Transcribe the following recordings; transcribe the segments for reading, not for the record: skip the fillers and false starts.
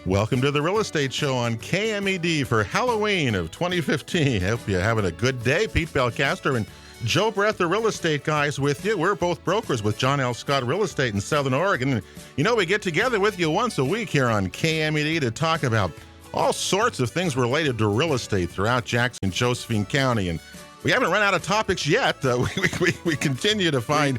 Welcome to the Real Estate Show on KMED for Halloween of 2015. Hope you're having a good day. Pete Belcaster and Joe Brett, the real estate guys, with you. We're both brokers with John L. Scott Real Estate in Southern Oregon. And, we get together with you once a week here on KMED to talk about all sorts of things related to real estate throughout Jackson and Josephine County. And we haven't run out of topics yet. We continue to find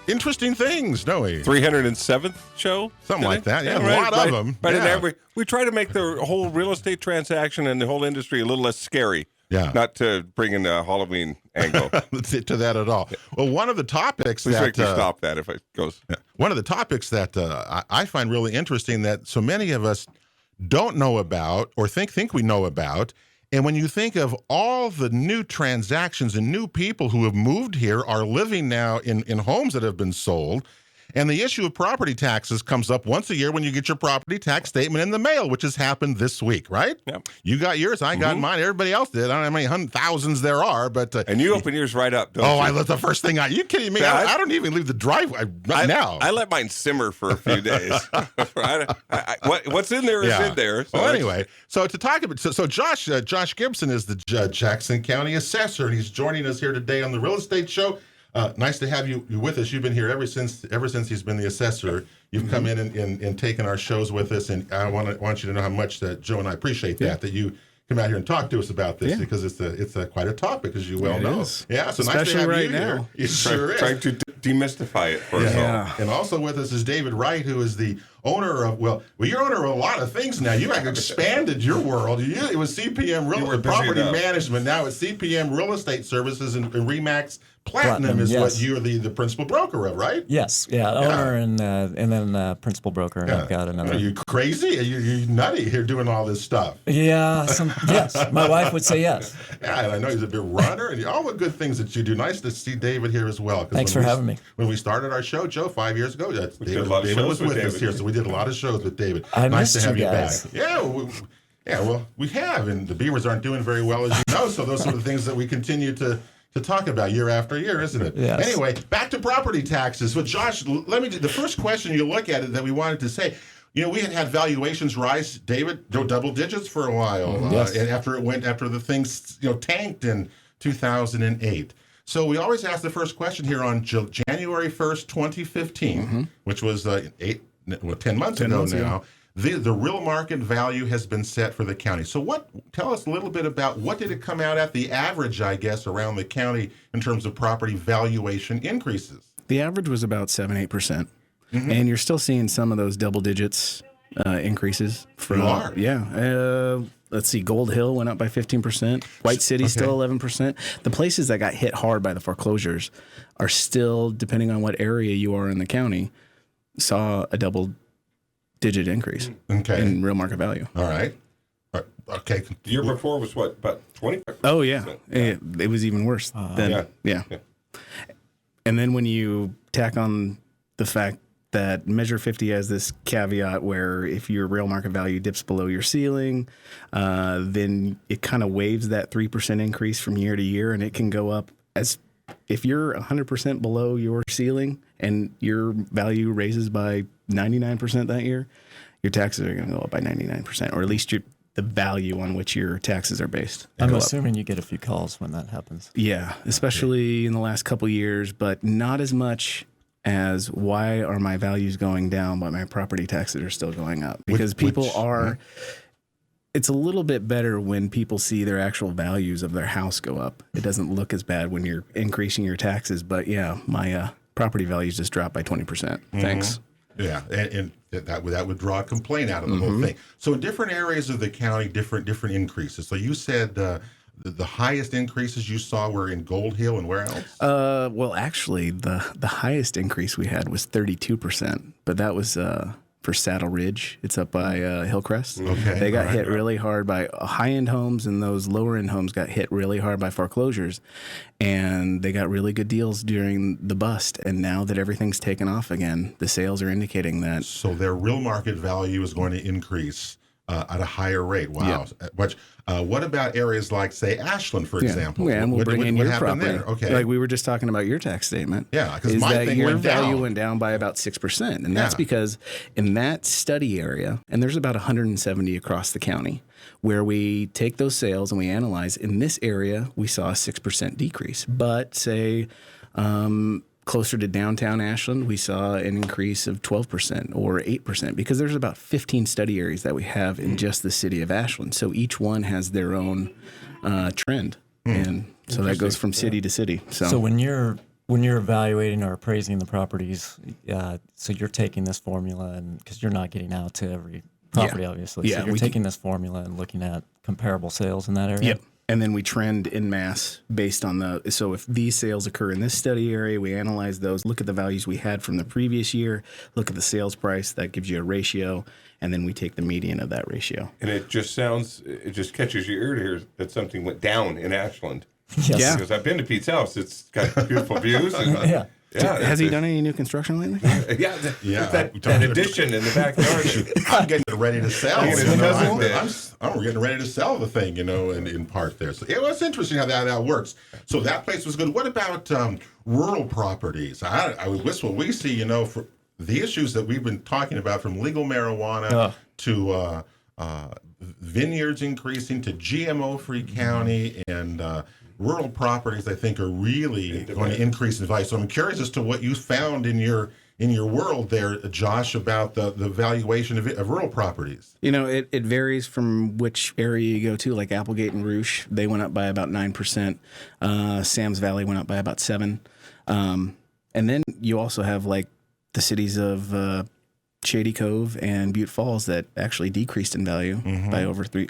interesting things, don't we? 307th show? Something like that, yeah. Right, a lot of them. But yeah. we try to make the whole real estate transaction and the whole industry a little less scary. Yeah. Not to bring in a Halloween angle. to that at all. Well, one of the topics Please that... make me stop that if it goes. One of the topics that I find really interesting that so many of us don't know about or think we know about, and when you think of all the new transactions and new people who have moved here are living now in homes that have been sold, and the issue of property taxes comes up once a year when you get your property tax statement in the mail, which has happened this week, right? Yep. You got yours, I got mine, everybody else did. I don't know how many thousands there are, but... and you open yours right up, don't you? That's the first thing you kidding me? I don't even leave the driveway now. I let mine simmer for a few days. What's in there is in there. So anyway, so to talk about... So Josh Gibson is the Jackson County Assessor, and he's joining us here today on the Real Estate Show. Nice to have you with us. You've been here ever since he's been the assessor. You've come in and taken our shows with us, and I want you to know how much that Joe and I appreciate that you come out here and talk to us about this because it's quite a topic, as you well know. Is. Yeah, so especially nice to have right you now. Here. It sure is. Trying to demystify it for us all. And also with us is David Wright, who is the owner of you're owner of a lot of things now. You've expanded your world. It was CPM Property Management. Now it's CPM Real Estate Services and Remax Platinum is what you're the principal broker of, right? Yes, owner and then principal broker. And I've got another. Are you crazy? Are you nutty here doing all this stuff? Yeah, yes. My wife would say yes. Yeah, and I know he's a big runner and all the good things that you do. Nice to see David here as well. Thanks for having me. When we started our show, Joe, 5 years ago, David was with us here, so we did a lot of shows with David. Nice to have you back. Yeah, we have, and the Beavers aren't doing very well, as you know, so those are the things that we continue to talk about year after year, isn't it? Yes. Anyway, back to property taxes. So, Josh, the first question you look at it that we wanted to say, we had valuations rise, David, double digits for a while, and after the things tanked in 2008. So we always ask the first question here on January 1st, 2015, which was 10 months ago now. The real market value has been set for the county. So tell us a little bit about what did it come out at, the average, I guess, around the county in terms of property valuation increases? The average was about 7-8%. And you're still seeing some of those double digits increases. Let's see, Gold Hill went up by 15%. White City still 11%. The places that got hit hard by the foreclosures are still, depending on what area you are in the county, saw a double-digit increase in real market value. All right. Okay. The year before was what, about 25%? Oh, yeah. It was even worse then. Yeah. And then when you tack on the fact that Measure 50 has this caveat where if your real market value dips below your ceiling, then it kind of waives that 3% increase from year to year, and it can go up as if you're 100% below your ceiling and your value raises by 99% that year, your taxes are going to go up by 99%, or at least the value on which your taxes are based. I'm assuming you get a few calls when that happens. Yeah, especially in the last couple of years, but not as much as why are my values going down, but my property taxes are still going up. Because it's a little bit better when people see their actual values of their house go up. It doesn't look as bad when you're increasing your taxes, but my property values just dropped by 20%. Thanks. Yeah, and that would draw a complaint out of the whole thing. So in different areas of the county, different increases. So you said the highest increases you saw were in Gold Hill, and where else? Well, actually, the highest increase we had was 32%, but that was for Saddle Ridge. It's up by Hillcrest. Okay. They got hit really hard by high-end homes, and those lower-end homes got hit really hard by foreclosures. And they got really good deals during the bust. And now that everything's taken off again, the sales are indicating that. So their real market value is going to increase at a higher rate. Wow. Which, what about areas like, say, Ashland, for example? Yeah, and we'll bring in your happened property. there? Okay. Like we were just talking about your tax statement. Yeah, because is my that thing your went value down. went down by about 6%. And that's Yeah. because in that study area, and there's about 170 across the county, where we take those sales and we analyze, in this area, we saw a 6% decrease. But say, closer to downtown Ashland, we saw an increase of 12% or 8% because there's about 15 study areas that we have in just the city of Ashland. So each one has their own trend. And so that goes from city to city. So when you're evaluating or appraising the properties, so you're taking this formula, and because you're not getting out to every property, obviously. Yeah, so you're taking this formula and looking at comparable sales in that area? Yep. And then we trend in mass based on so if these sales occur in this study area, we analyze those, look at the values we had from the previous year, look at the sales price, that gives you a ratio, and then we take the median of that ratio. And it just catches your ear to hear that something went down in Ashland. Yes. Yeah. Because I've been to Pete's house. It's got beautiful views. And, Yeah. Has he done any new construction lately? Yeah, Yeah. that addition in the backyard. I'm getting it ready to sell. You're You know, gonna I'm getting ready to sell the thing, in part there. So it was interesting how that works. So that place was good. What about rural properties? I wish what we see, for the issues that we've been talking about, from legal marijuana to vineyards increasing to GMO-free county, and rural properties, I think, are really going to increase in value. So I'm curious as to what you found in your world there, Josh, about the valuation of rural properties. It varies from which area you go to. Like Applegate and Rouge, they went up by about 9%. Sam's Valley went up by about 7%. And then you also have like the cities of Shady Cove and Butte Falls that actually decreased in value by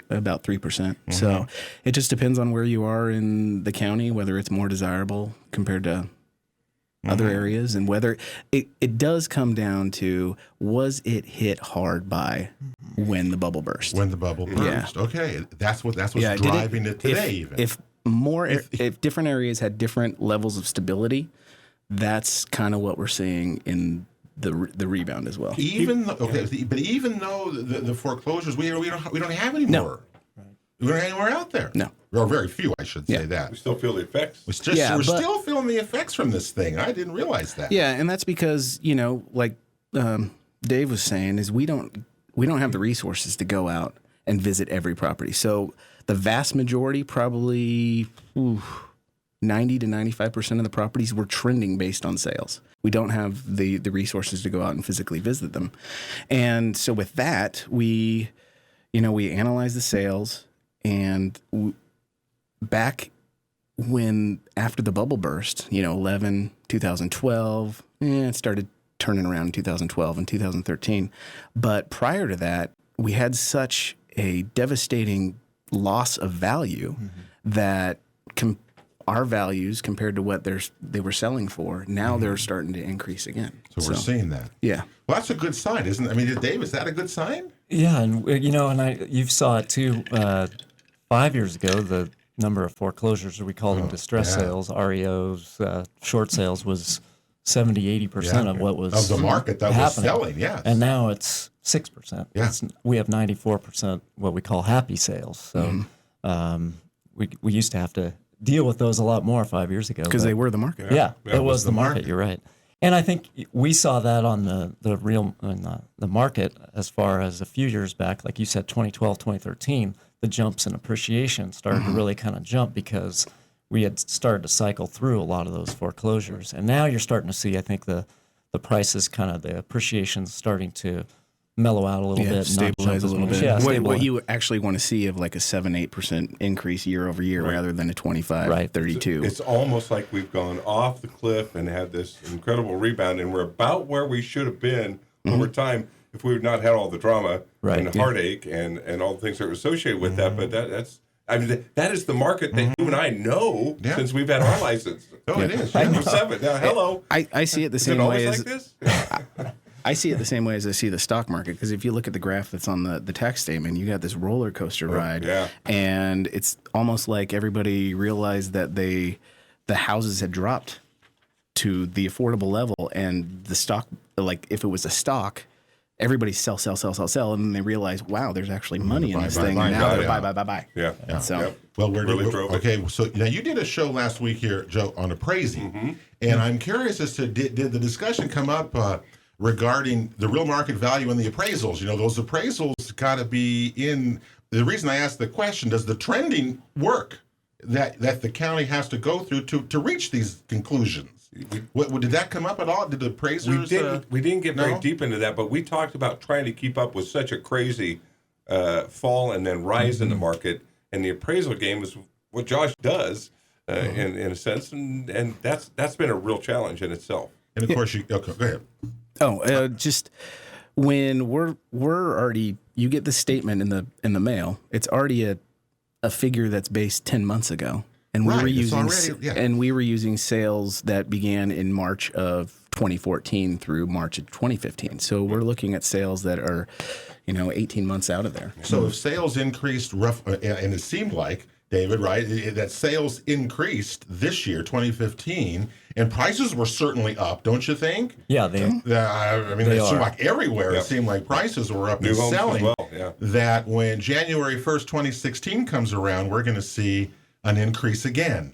about 3%. So it just depends on where you are in the county, whether it's more desirable compared to other areas, and whether it does come down to, was it hit hard by when the bubble burst? When the bubble burst. Yeah. Okay. That's what's driving it today, if different areas had different levels of stability, that's kind of what we're seeing in the rebound as well. but even though the foreclosures we don't have anymore. We don't have anywhere out there. No. Or very few, I should say that. We still feel the effects. We're still feeling the effects from this thing. I didn't realize that. Yeah, and that's because, like Dave was saying, is we don't have the resources to go out and visit every property. So the vast majority, probably 90 to 95% of the properties, were trending based on sales. We don't have the resources to go out and physically visit them. And so with that, we analyze the sales, and back when, after the bubble burst, 2012, it started turning around in 2012 and 2013. But prior to that, we had such a devastating loss of value that our values compared to what they were selling for, now they're starting to increase again. So we're seeing that. Yeah. Well, that's a good sign, isn't it? I mean, Dave, is that a good sign? Yeah, and you saw it too. 5 years ago, the number of foreclosures, or we called them distress sales, REOs, short sales, was 70-80% of what was of the market that happening. was selling. Yes, and now it's 6%. Yeah. We have 94% what we call happy sales. So we used to have to deal with those a lot more 5 years ago Because they were the market. Yeah, it was the market. You're right. And I think we saw that on the market as far as a few years back, like you said, 2012, 2013, the jumps in appreciation started to really kind of jump because we had started to cycle through a lot of those foreclosures. And now you're starting to see, I think, the prices, kind of the appreciation starting to mellow out a little bit. Stabilize a little bit. Yeah, what you actually want to see of like a 7-8% increase year over year rather than a 25-32. It's almost like we've gone off the cliff and had this incredible rebound, and we're about where we should have been over time if we had not had all the drama and the heartache and all the things that are associated with that. But that is the market that you and I know since we've had our license. Oh, it is. You're 7. Now, hello. I see it the same Is it way always as like this? I see it the same way as I see the stock market, because if you look at the graph that's on the tax statement, you got this roller coaster ride, and it's almost like everybody realized that the houses had dropped to the affordable level, and the stock, like if it was a stock, everybody sell, and then they realize, wow, there's actually money in this thing. And now they're buy. Yeah. So, Well, okay. So now you did a show last week here, Joe, on appraising, and I'm curious as to did the discussion come up regarding the real market value and the appraisals? You know, those appraisals got to be in. The reason I asked the question: does the trending work that the county has to go through to reach these conclusions? Did that come up at all? Did the appraisers? We didn't get very deep into that, but we talked about trying to keep up with such a crazy fall and then rise in the market, and the appraisal game is what Josh does in a sense, and that's been a real challenge in itself. And of course, go ahead. Just when we're already, you get the statement in the mail. It's already a figure that's based 10 months ago. And we were using sales that began in March of 2014 through March of 2015. So we're looking at sales that are, 18 months out of there. So if sales increased and it seemed like, David, right, that sales increased this year, 2015, and prices were certainly up, don't you think? Yeah, they seemed like everywhere. It seemed like prices were up. New homes selling. As well. Yeah. That when January 1st, 2016 comes around, we're going to see an increase again.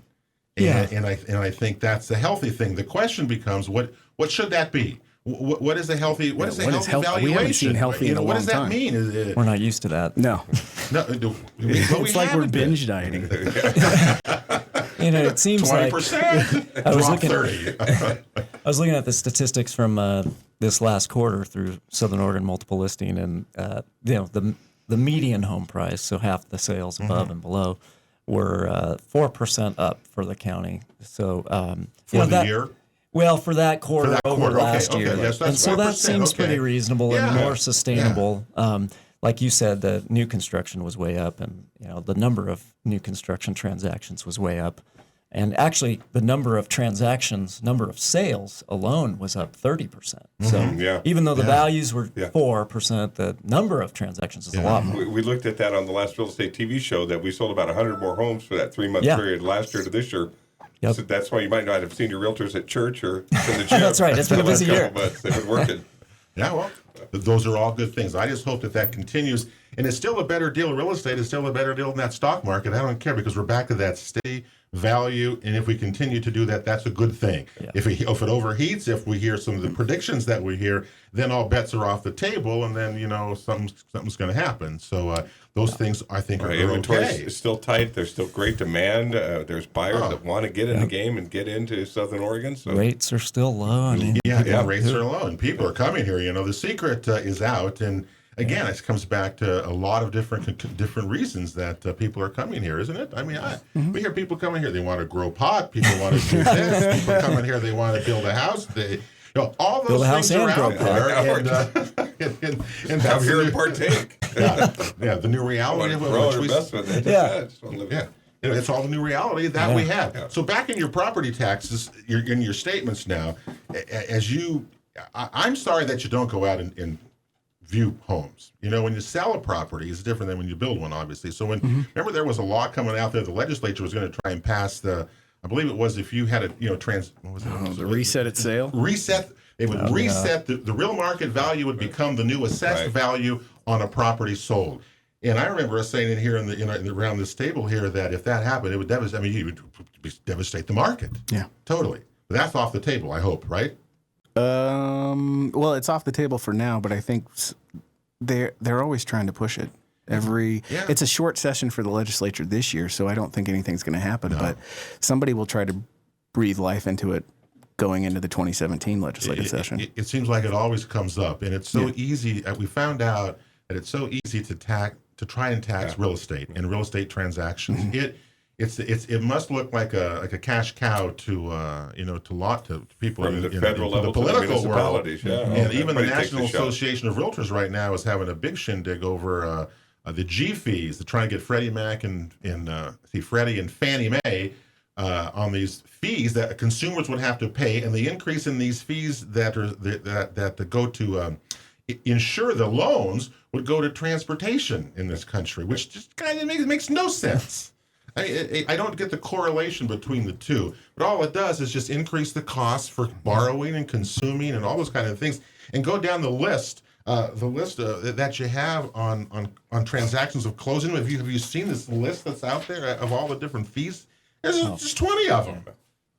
And I think that's a healthy thing. The question becomes, what should that be? What is a healthy valuation? We haven't seen healthy in a long time. What does that mean? We're not used to that. No. It's like we're binge dieting. It seems 20%. Like I was looking 30. I was looking at the statistics from this last quarter through Southern Oregon Multiple Listing, and the median home price, so half the sales above and below, were 4% up for the county. So for the year. Well, for that quarter over last year. Yes, and so that seems pretty reasonable and more sustainable. Yeah. Like you said, the new construction was way up, and the number of new construction transactions was way up. And actually, the number of sales alone was up 30%. So even though the values were 4%, the number of transactions is a lot more. We looked at that on the last real estate TV show, that we sold about 100 more homes for that 3-month period last year to this year. Yep. So that's why you might not have seen your realtors at church or in the gym. That's right. It's been a busy year. But they've been working. Yeah, well, those are all good things. I just hope that continues. And it's still a better deal. Real estate is still a better deal than that stock market. I don't care, because we're back to that steady value. And if we continue to do that, that's a good thing. Yeah. If it overheats, if we hear some of the predictions that we hear, then all bets are off the table. And then, something's going to happen. So those things, I think, are inventory okay. is still tight. There's still great demand. There's buyers that want to get in the game and get into Southern Oregon. So rates are still low. Rates are low, and people are coming here. The secret is out, and again, it comes back to a lot of different reasons that people are coming here, isn't it? I mean, we hear people coming here. They want to grow pot. People want to do this. People coming here. They want to build a house. All those things are out there, and come here and partake. The new reality of it. It's all the new reality that we have. Yeah. So back in your property taxes, in your statements now, I'm sorry that you don't go out and view homes. When you sell a property, it's different than when you build one, obviously. So remember there was a law coming out there, the legislature was going to try and pass I believe it was, if you had the reset at sale? They would reset the real market value would become the new assessed value on a property sold. And I remember us saying around this table here that if that happened, it would devastate the market. Yeah, totally. But that's off the table, I hope, right? Well, it's off the table for now, but I think they're always trying to push it. It's a short session for the legislature this year, so I don't think anything's going to happen. No. But somebody will try to breathe life into it going into the 2017 legislative session. It seems like it always comes up, and it's so easy. We found out that it's so easy to try and tax real estate and real estate transactions. Mm-hmm. It must look like a cash cow to people from the federal level, the political world. And even the Everybody National Association of Realtors right now is having a big shindig over the G fees. They're trying to get Freddie Mac and Freddie and Fannie Mae on these fees that consumers would have to pay, and the increase in these fees that go to insure the loans would go to transportation in this country, which just kind of makes no sense. I don't get the correlation between the two, but all it does is just increase the costs for borrowing and consuming and all those kind of things, and go down the list the list that you have on transactions of closing. Have you seen this list that's out there of all the different fees? There's just 20 of them.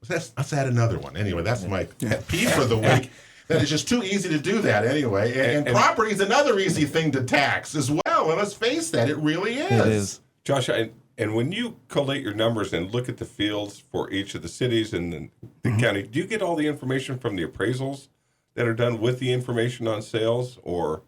Let's add another one. Anyway, that's my pet peeve for the week. That it's just too easy to do that anyway. And property is another easy thing to tax as well. And let's face that, it really is. It is. Josh, and when you collate your numbers and look at the fields for each of the cities and the county, do you get all the information from the appraisals that are done with the information on sales? Or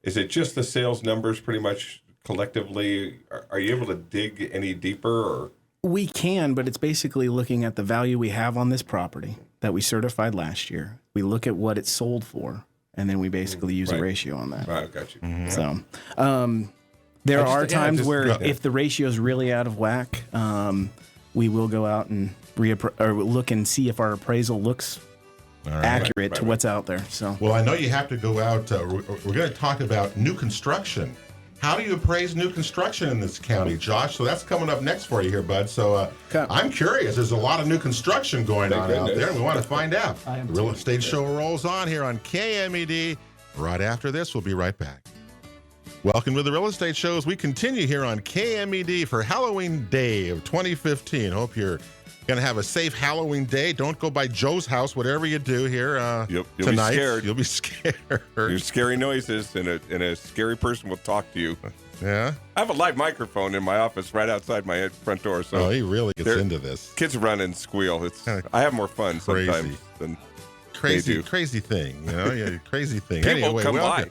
is it just the sales numbers pretty much collectively? Are you able to dig any deeper? Or? We can, but it's basically looking at the value we have on this property that we certified last year. We look at what it sold for, and then we basically use a ratio on that. Right, got you. Mm-hmm. So there are times where if the ratio is really out of whack, we will go out and look and see if our appraisal looks accurate to what's out there. So, well, I know you have to go out. We're going to talk about new construction. How do you appraise new construction in this county, Josh? So that's coming up next for you here, bud. So I'm curious. There's a lot of new construction going on out there, and we want to find out. The Real Estate Show rolls on here on KMED. Right after this, we'll be right back. Welcome to the Real Estate Show as we continue here on KMED for Halloween Day of 2015. Hope you're going to have a safe Halloween day. Don't go by Joe's house, whatever you do here you'll tonight. Be scared. You'll be scared. There's scary noises, and a scary person will talk to you. Yeah? I have a live microphone in my office right outside my front door. So he really gets into this. Kids run and squeal. I have more fun sometimes than crazy thing. Crazy thing. People anyway, come by.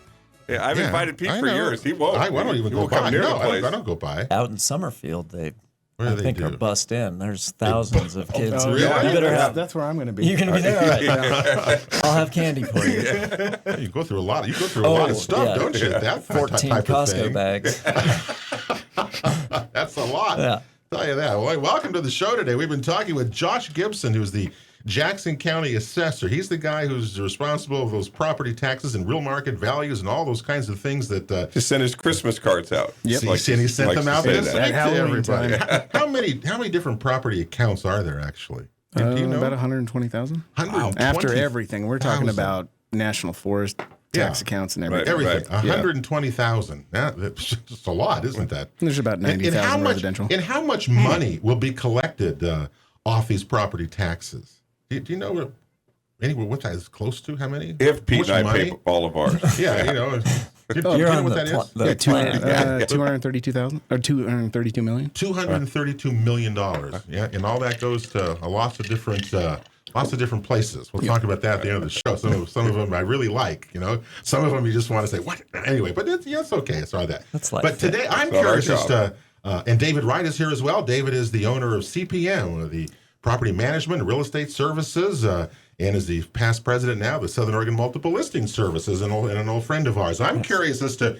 Yeah, I've invited Pete for years. He won't. I don't even go by. No, I don't go by. Out in Summerfield, I think do? are bust in. There's thousands of kids. really? You better have. That's where I'm going to be. You're going to be there, right? I'll have candy for you. You go through a lot. You go through a lot of stuff, don't you? That 14 type Costco of bags. That's a lot. Yeah. Tell you that. Well, welcome to the show today. We've been talking with Josh Gibson, who's the Jackson County Assessor. He's the guy who's responsible for those property taxes and real market values and all those kinds of things that just sent his Christmas cards out. Yep. He sent them out this week to everybody. How many different property accounts are there actually? Do you know? About 120,000. After everything, we're talking about National Forest tax accounts and everything. Everything. 120,000. That's just a lot, isn't that? There's about 90,000 residential. And how much money will be collected off these property taxes? Do you know what that is close to? How many? If Pete and I pay all of ours. Yeah, you know. Do you know what that is? The plan. 232,000 or 232 million. $232 million. Yeah, and all that goes to lots of different places. We'll talk about that at the end of the show. Some of them I really like. Some of them you just want to say what. Anyway, but it's okay. It's all that. But today I'm curious as to. And David Wright is here as well. David is the owner of CPM, one of the property management and real estate services, and is the past president now of the Southern Oregon Multiple Listing Services, and an old friend of ours. I'm curious as to,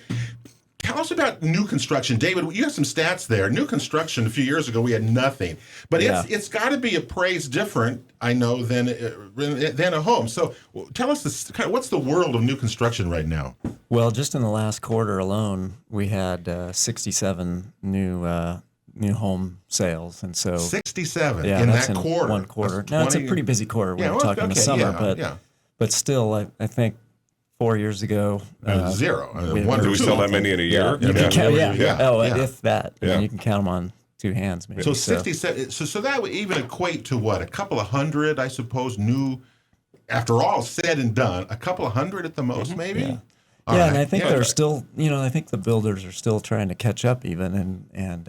tell us about new construction. David, you have some stats there. New construction, a few years ago, we had nothing. But it's got to be appraised different, I know, than a home. So tell us, what's the world of new construction right now? Well, just in the last quarter alone, we had 67 new home sales, and so 67 in that in quarter. One quarter. Now it's a pretty busy quarter. We're talking the summer, but still, I think 4 years ago, zero. Do we sell that many in a year? You can count, if that. Yeah. You can count them on two hands, maybe. So 67. So that would even equate to what? A couple of hundred, I suppose. New, after all said and done, a couple of hundred at the most, maybe. Yeah. And I think they're still, I think the builders are still trying to catch up even, and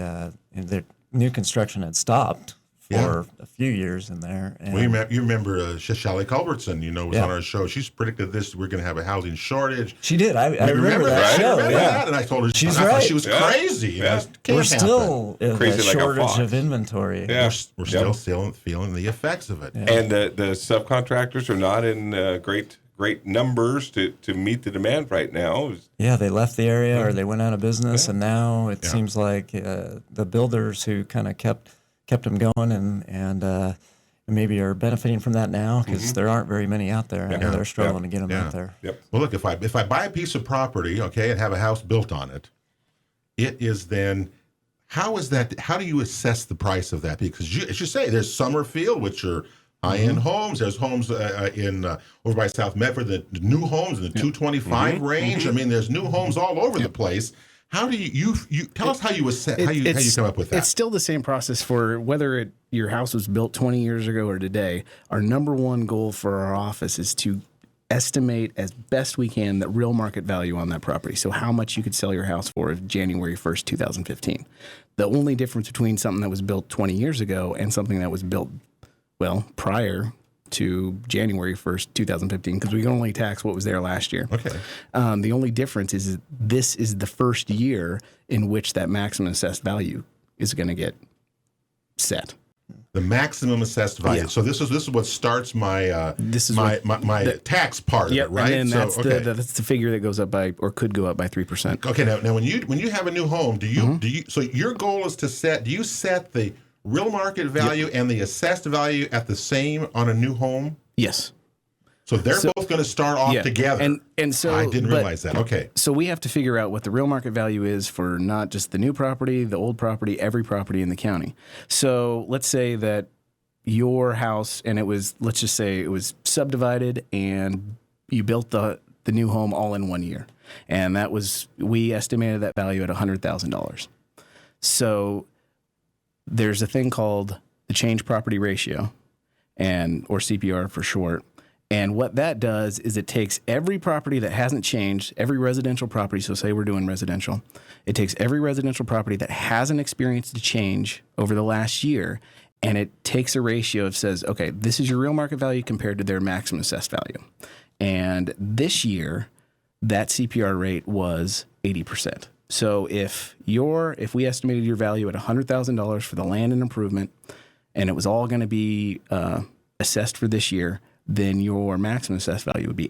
their new construction had stopped for a few years in there. And well, you remember Shelley Culbertson, was on our show. She's predicted this. We're going to have a housing shortage. She did. I remember that show. I remember that, and I told her she's right. She was crazy. Yeah. We're still in a shortage of inventory. Yeah. We're still feeling the effects of it. Yeah. And the subcontractors are not in great numbers to meet the demand right now. Yeah, they left the area or they went out of business, and now it seems like the builders who kind of kept them going and maybe are benefiting from that now because there aren't very many out there. I know they're struggling to get them out there. Yep. Well, look, if I buy a piece of property, and have a house built on it, it is then. How is that? How do you assess the price of that? Because as you say, there's Summerfield, which are high-end homes. There's homes in over by South Medford, the new homes in the 225 range. I mean, there's new homes all over the place. How do you tell us how you assess, how you come up with that? It's still the same process for whether your house was built 20 years ago or today. Our number one goal for our office is to estimate as best we can the real market value on that property. So how much you could sell your house for January 1st, 2015. The only difference between something that was built 20 years ago and something that was built, well, prior to January 1st, 2015, because we can only tax what was there last year. Okay. The only difference is this is the first year in which that maximum assessed value is going to get set. The maximum assessed value. Yeah. So this is what starts my my tax part of it, right? And then that's the figure that goes up by or could go up by 3%. Okay. Now when you have a new home, do you so your goal is to set? Do you set the real market value and the assessed value at the same on a new home? Yes. So they're both going to start off together. And so I didn't realize that. Okay. So we have to figure out what the real market value is for not just the new property, the old property, every property in the county. So let's say that your house, and let's just say it was subdivided and you built the new home all in 1 year. And we estimated that value at $100,000. So there's a thing called the change property ratio, or CPR for short. And what that does is it takes every property that hasn't changed, every residential property, so say we're doing residential, it takes every residential property that hasn't experienced a change over the last year, and it takes a ratio of says, okay, this is your real market value compared to their maximum assessed value. And this year, that CPR rate was 80%. So if we estimated your value at $100,000 for the land and improvement, and it was all going to be assessed for this year, then your maximum assessed value would be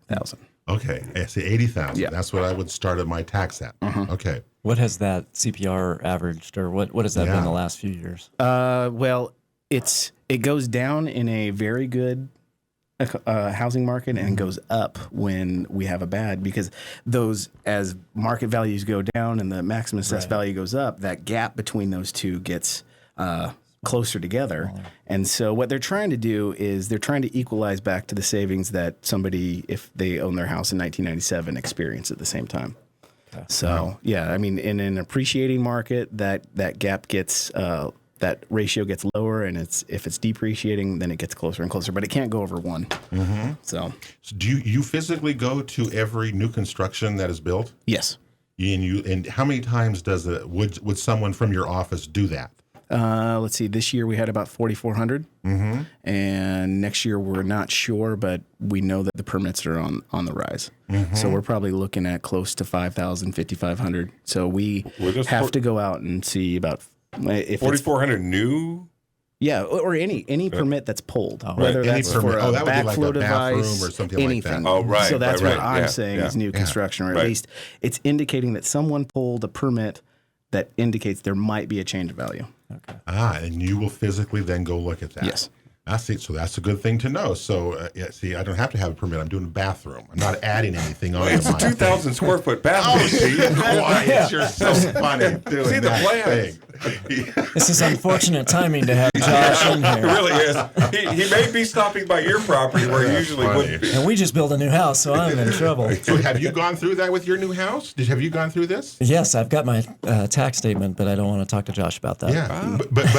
$80,000. Okay, I see $80,000. Yeah. That's what I would start at my tax at. Okay. What has that CPR averaged, or what has that been the last few years? Well, it goes down in a very good housing market and goes up when we have a bad, because as market values go down and the maximum assessed value goes up, that gap between those two gets closer together. And so what they're trying to do is they're trying to equalize back to the savings that somebody, if they own their house in 1997, experienced at the same time. Okay. So, I mean, in an appreciating market, that gap gets, that ratio gets lower, and if it's depreciating, then it gets closer and closer, but it can't go over 1. So do you physically go to every new construction that is built? Yes. And how many times would someone from your office do that? Let's see. This year we had about 4,400, and next year we're not sure, but we know that the permits are on the rise. So we're probably looking at close to 5,000, 5,500. So we have to go out and see about if 4,400 new. Yeah, or any permit that's pulled, whether that's for a that backflow would be like a bathroom device, or something anything. like that. Oh, right. So that's what I'm Yeah, saying is new construction, or at least it's indicating that someone pulled a permit that indicates there might be a change of value. Okay. And you will physically then go look at that. Yes. I see. So that's a good thing to know. So, see, I don't have to have a permit. I'm doing a bathroom. I'm not adding anything on. It's a 2,000 square foot bathroom. You're so funny doing See the that plans. thing. This is unfortunate timing to have Josh in It here. really is. He may be stopping by your property where he usually wouldn't be. And we just built a new house, so I'm in trouble. So have you gone through that with your new house? Have you gone through this? Yes, I've got my tax statement, but I don't want to talk to Josh about that. Yeah, but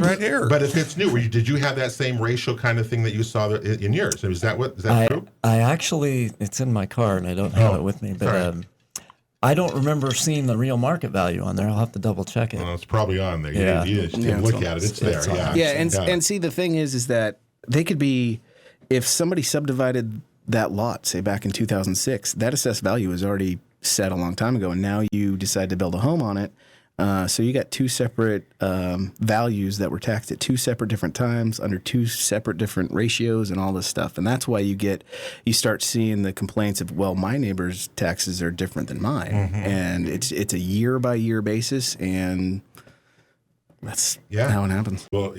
right here. But if it's new, did you have that same ratio kind of thing that you saw in yours? Is that true? I actually, it's in my car, and I don't have it with me, but I don't remember seeing the real market value on there. I'll have to double check it. Well, it's probably on there. Yeah. You just didn't look at it. It's there. And see, the thing is that they could be, if somebody subdivided that lot, say back in 2006, that assessed value was already set a long time ago, and now you decide to build a home on it. So you got two separate values that were taxed at two separate different times under two separate different ratios and all this stuff. And that's why you start seeing the complaints of, well, my neighbor's taxes are different than mine. And it's a year by year basis, and that's how it happens. Well,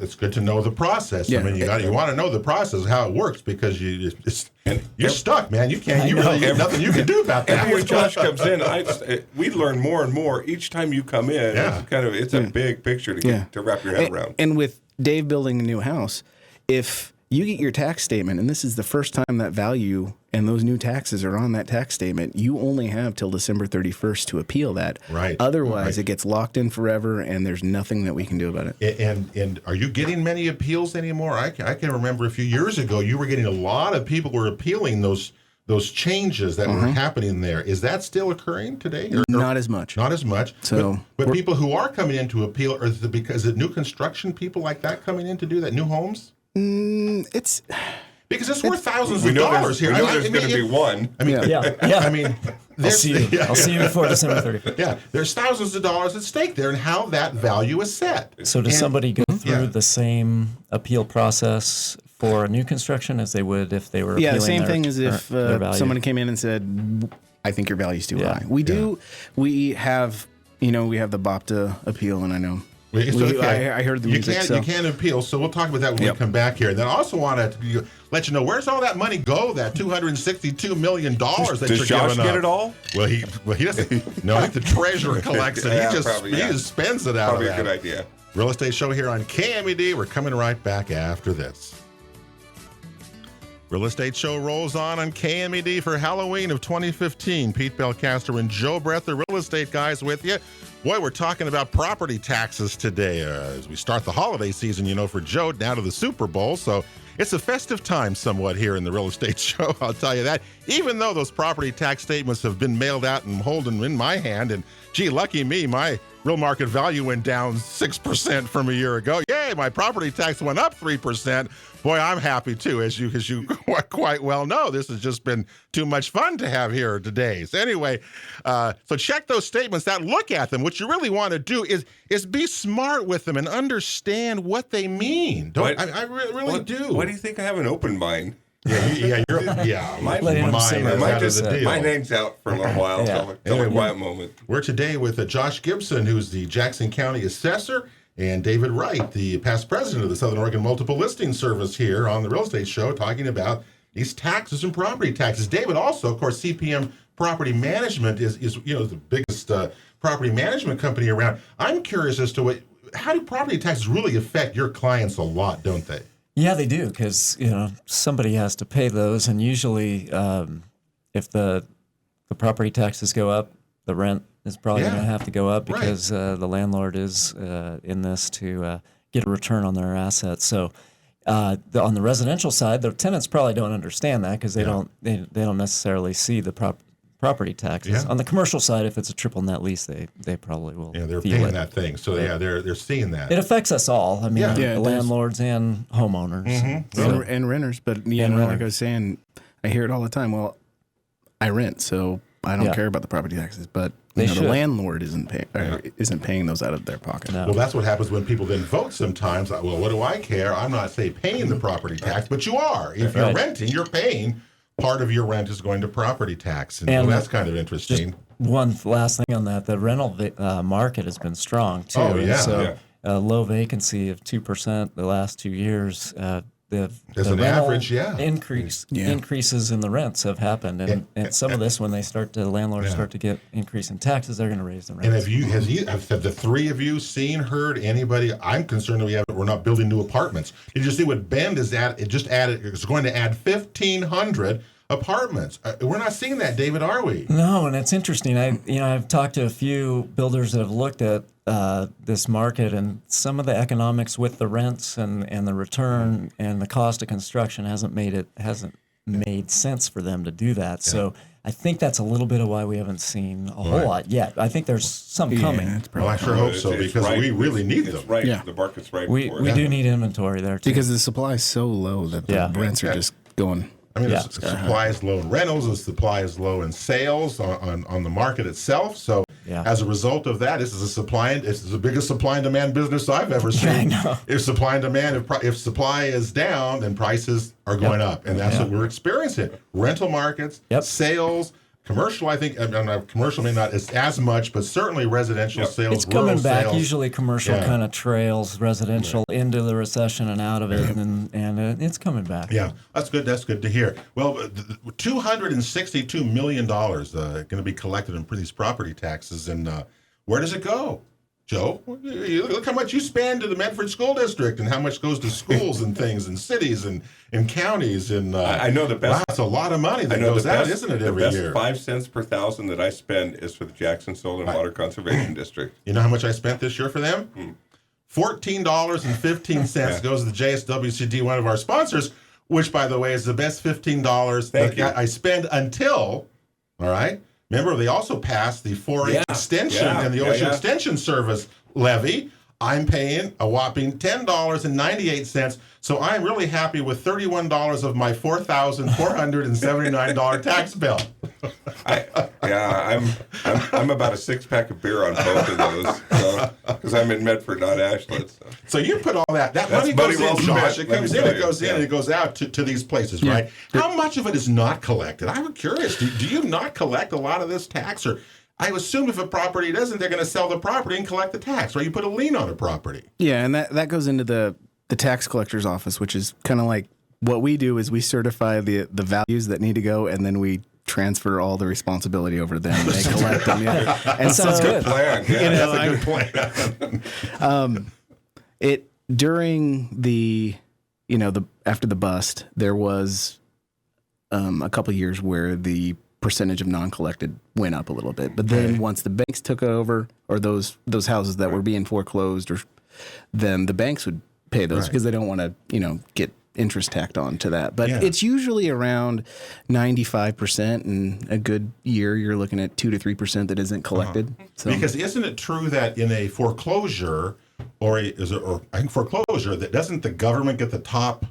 it's good to know the process. Yeah. I mean, you want to know the process, how it works, because you're stuck, man. You can't. There's nothing you can do about that. Every Josh comes in, we learn more and more each time you come in. Yeah. It's a big picture to wrap your head around. And with Dave building a new house, if you get your tax statement, and this is the first time that value and those new taxes are on that tax statement, you only have till December 31st to appeal that. Right. Otherwise, it gets locked in forever, and there's nothing that we can do about it. And are you getting many appeals anymore? I can remember a few years ago, you were getting a lot of people were appealing those changes that were happening there. Is that still occurring today? Not as much. Not as much. So, but people who are coming in to appeal, or is it new construction people like that coming in to do that? New homes? It's because it's worth thousands We of know dollars there's, here. we know there's going to be one. I mean, I mean, I'll see you before December 31st. Yeah, there's thousands of dollars at stake there, and how that value is set. So does somebody go through the same appeal process for a new construction as they would if they were appealing the same their, thing as if their value? someone came in and said, I think your value's too Yeah. high. We have the BOPTA appeal, and I know. I heard the music. You can appeal, so we'll talk about that when we come back here. And then I also want to let you know, where's all that money go, that $262 million that Does you're Josh giving get up? it all? Well, he doesn't. No, I think the treasurer collects it. Yeah, he probably, just spends it out Probably of a that. good idea. Real Estate Show here on KMED. We're coming right back after this. Real Estate Show rolls on KMED for Halloween of 2015. Pete Belcaster and Joe Brett, the real estate guys, with you. Boy, we're talking about property taxes today as we start the holiday season, for Joe, now to the Super Bowl. So it's a festive time somewhat here in the Real Estate Show, I'll tell you that. Even though those property tax statements have been mailed out and holding in my hand, and gee, lucky me, my real market value went down 6% from a year ago. Yay, my property tax went up 3%. Boy, I'm happy too, as you quite well know. This has just been too much fun to have here today. So anyway, so check those statements out, look at them. What you really want to do is be smart with them and understand what they mean. I really do. Why do you think I have an open mind? My Letting them mind simmer. is out of the deal. My name's out for a little while. Yeah. Tell me a quiet moment. We're today with Josh Gibson, who's the Jackson County Assessor, and David Wright, the past president of the Southern Oregon Multiple Listing Service, here on the Real Estate Show, talking about these taxes and property taxes. David also, of course, CPM Property Management is the biggest property management company around. I'm curious as to how do property taxes really affect your clients a lot, don't they? Yeah, they do, because somebody has to pay those, and usually, if the property taxes go up, the rent is probably going to have to go up because the landlord is in this to get a return on their assets. So, on the residential side, the tenants probably don't understand that because they don't necessarily see the property taxes. Yeah. On the commercial side, if it's a triple net lease, they probably will. Yeah, they're feel paying it. that thing. So they're seeing that. It affects us all. I mean, Yeah. Yeah, the it landlords and homeowners. And renters. But like I was saying, I hear it all the time. Well, I rent, so I don't care about the property taxes. But the landlord isn't paying those out of their pocket. No. Well, that's what happens when people then vote sometimes. Well, what do I care? I'm not, say, paying the property tax, but you are. If you're renting, you're paying. Part of your rent is going to property tax. And that's kind of interesting. Just one last thing on that. The rental market has been strong, too. Oh, yeah. So low vacancy of 2% the last 2 years. As an average, increases in the rents have happened, and some of this, when the landlords start to get increase in taxes, they're going to raise the rents. And have the three of you heard anybody? I'm concerned that we're not building new apartments. Did you see what Bend is at? It's going to add 1,500 apartments. We're not seeing that, David, are we? No, and it's interesting. I've talked to a few builders that have looked at this market, and some of the economics with the rents and the return and the cost of construction hasn't made sense for them to do that. Yeah. So I think that's a little bit of why we haven't seen a whole lot yet. I think there's some coming. Well, I sure hope so, because we really need them. Right. Yeah. The market's right. We do need inventory there too, because the supply is so low that the rents are just going. I mean, the supply is low in rentals, the supply is low in sales on the market itself. So as a result of that, this is the biggest supply and demand business I've ever seen. I know. If supply and demand, if supply is down, then prices are going up. And that's what we're experiencing. Rental markets, sales, commercial, I think, commercial may not as much, but certainly residential sales, it's coming back. Sales. Usually commercial kind of trails residential into the recession and out of it, and it's coming back. Yeah, that's good. That's good to hear. Well, $262 million going to be collected in these property taxes, and where does it go? Joe, look how much you spend to the Medford School District and how much goes to schools and things and cities and counties. And I know the best. Wow, it's a lot of money that goes out, isn't it, every year? The best 5 cents per thousand that I spend is for the Jackson Soil and Water Conservation District. You know how much I spent this year for them? $14.15 goes to the JSWCD, one of our sponsors, which, by the way, is the best $15 that I spend until, all right? Remember, they also passed the 4-H extension and the OSHA Extension Service levy. I'm paying a whopping $10.98. So I'm really happy with $31 of my $4,479 tax bill. I'm about a 6-pack of beer on both of those because I'm in Medford, not Ashland. So you put all that money goes in, Josh. It comes in, it goes in, and it goes out to these places, right? How much of it is not collected? I'm curious. Do you not collect a lot of this tax? Or I assume if a property doesn't, they're going to sell the property and collect the tax, right? You put a lien on a property. Yeah, and that goes into the tax collector's office, which is kind of like what we do is we certify the values that need to go, and then we transfer all the responsibility over to them. They collect them. Yeah. And sounds good. Plan. Yeah, That's a good plan. During the after the bust, there was a couple of years where the percentage of non-collected went up a little bit. But then once the banks took over, or those houses that were being foreclosed, then the banks would pay those because they don't want to get interest tacked on to that. But it's usually around 95%, and a good year you're looking at 2 to 3% that isn't collected. So. Because isn't it true that in a foreclosure or I think foreclosure, that doesn't the government get the top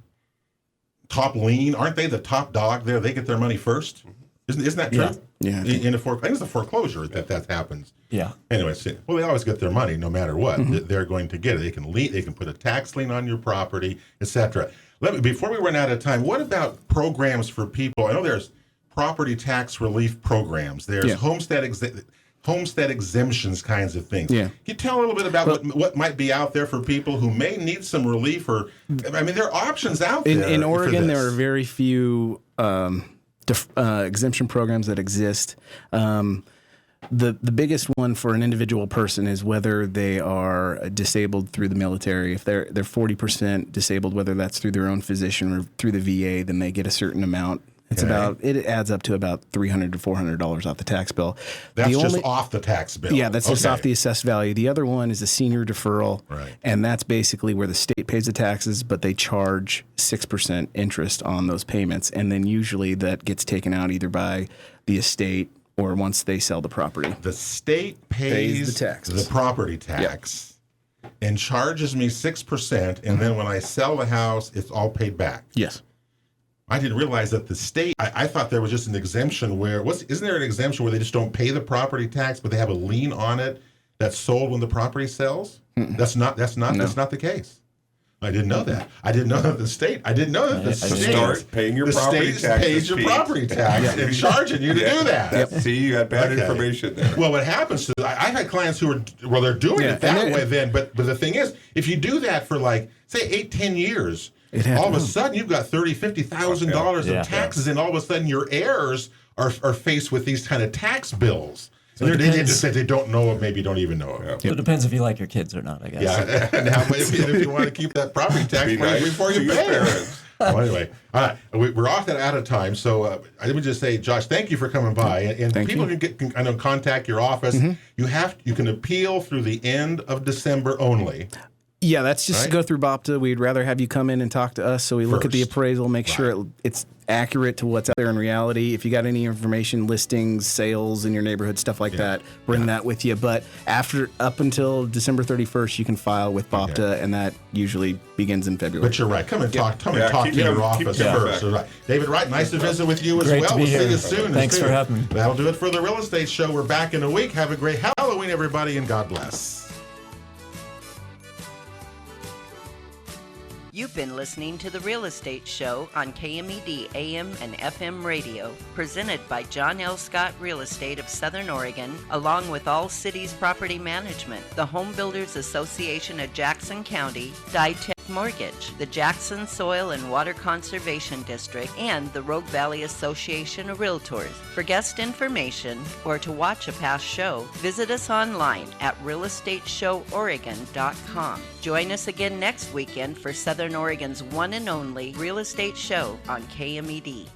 lien? Aren't they the top dog there? They get their money first. Isn't that true? Yeah. I think it's a foreclosure that happens. Yeah. Anyway, well, they always get their money no matter what. They're going to get it. They can put a tax lien on your property, etc. Before we run out of time, what about programs for people? I know there's property tax relief programs. There's homestead exemptions kinds of things. Yeah. Can you tell a little bit about what might be out there for people who may need some relief? Or there are options out there. In Oregon, there are very few exemption programs that exist. The biggest one for an individual person is whether they are disabled through the military. If they're 40% disabled, whether that's through their own physician or through the VA, then they get a certain amount. It adds up to about $300 to $400 off the tax bill. That's just off the tax bill. Yeah, that's just off the assessed value. The other one is a senior deferral, and that's basically where the state pays the taxes, but they charge 6% interest on those payments, and then usually that gets taken out either by the estate or once they sell the property. The state pays the taxes. the property tax and charges me 6%, and then when I sell the house, it's all paid back. Yes. I didn't realize that the state, I thought there was just an exemption isn't there an exemption where they just don't pay the property tax, but they have a lien on it that's sold when the property sells? That's not the case. I didn't know that. I didn't know that the state Start paying your property taxes. Pays your property tax and charging you to do that. See, you got bad information there. Well, what happens to I've had clients who they're doing it that way then, but the thing is, if you do that for say 8-10 years, all of a sudden you've got $30,000-$50,000 of taxes, and all of a sudden your heirs are faced with these kind of tax bills. So they just say they don't know it, maybe don't even know it. So it depends if you like your kids or not, I guess. Yeah, and if you want to keep that property tax before you pay it. Well, anyway, all right, we're out of time. So let me just say, Josh, thank you for coming by. And people can contact your office. You can appeal through the end of December only. Yeah, that's just to go through BOPTA. We'd rather have you come in and talk to us so we look at the appraisal, make sure it's accurate to what's out there in reality. If you got any information, listings, sales in your neighborhood, stuff like that, bring that with you. But up until December 31st, you can file with BOPTA, and that usually begins in February. But you're right. Come and talk to your office first. Right. David Wright, nice to visit with you as well. We'll see you soon. Thanks for having me. That'll do it for the Real Estate Show. We're back in a week. Have a great Halloween, everybody, and God bless. You've been listening to The Real Estate Show on KMED AM and FM radio, presented by John L. Scott Real Estate of Southern Oregon, along with All Cities Property Management, the Home Builders Association of Jackson County, Ditech Mortgage, the Jackson Soil and Water Conservation District, and the Rogue Valley Association of Realtors. For guest information or to watch a past show, visit us online at realestateshoworegon.com. Join us again next weekend for Southern Oregon's one and only real estate show on KMED.